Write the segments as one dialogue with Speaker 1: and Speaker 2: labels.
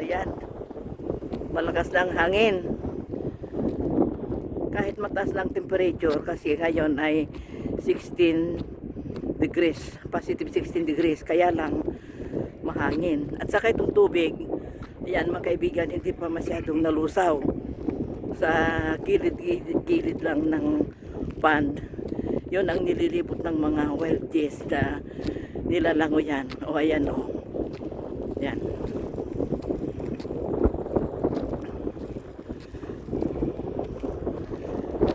Speaker 1: Ayan, malakas ng hangin. Kahit mataas lang temperature kasi ngayon ay 16 degrees, positive 16 degrees, kaya lang mahangin. At saka itong tubig, ayan mga kaibigan, hindi pa masyadong nalusaw sa gilid lang ng pond. Yun ang nililibot ng mga wild geese na nilalango yan. O ayan o. Yan.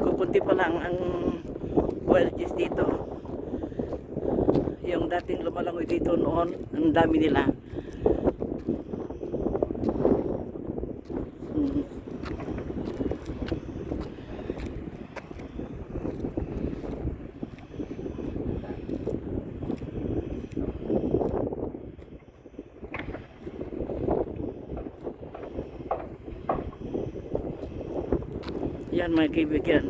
Speaker 1: Kukunti pa lang ang wild geese dito. Yung dating lumalangoy dito noon, ang dami nila. Yan mga kaibigan.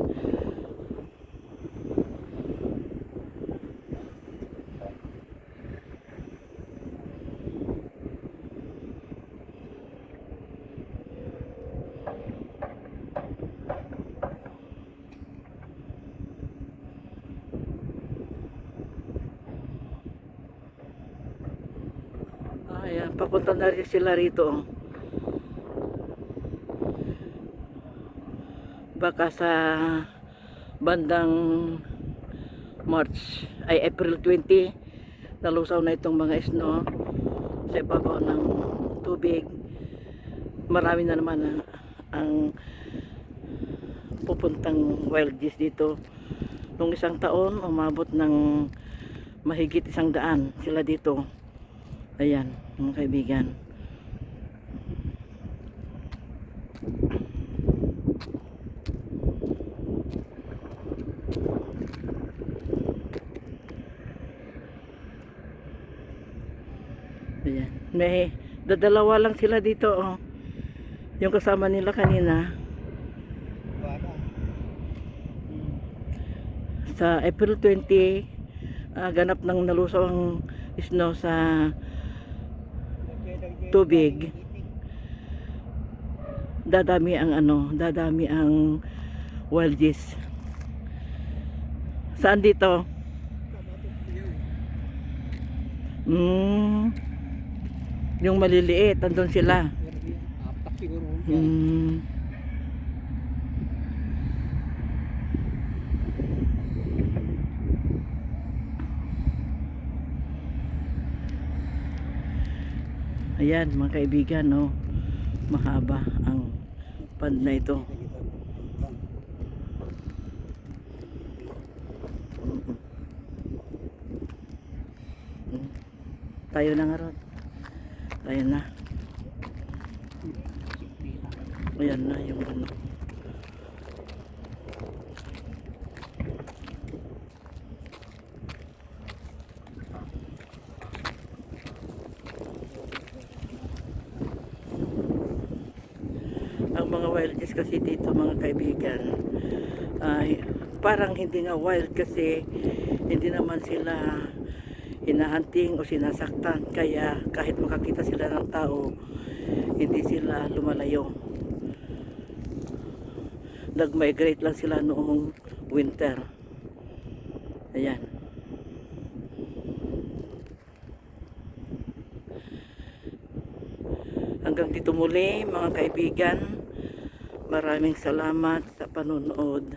Speaker 1: Ayan, papunta na rin sila rito. Baka sa bandang March ay April 20 nalusaw na itong mga snow sa ibabaw ng tubig. Marami na naman ang pupuntang wild geese dito. Nung isang taon umabot ng mahigit 100 sila dito. Ayan mga kaibigan. Ayan. May dadalawa lang sila dito oh. Yung kasama nila kanina. Sa April 20 ganap ng nalusaw ang snow sa tubig. Dadami ang wild geese. Saan dito? Yung maliliit, andun sila. Ayan mga kaibigan, no? Mahaba ang pond na ito. Tayo na nga ron. Tayo na. Ayan na yung ano. Ang mga wild geese kasi dito mga kaibigan ay parang hindi nga wild kasi hindi naman sila hinahunting o sinasaktan, kaya kahit makakita sila ng tao hindi sila lumalayo. Nag-migrate lang sila noong winter. Ayan. Hanggang dito muli mga kaibigan, maraming salamat sa panonood.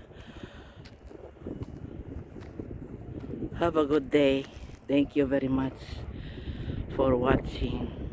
Speaker 1: Have a good day. Thank you very much for watching.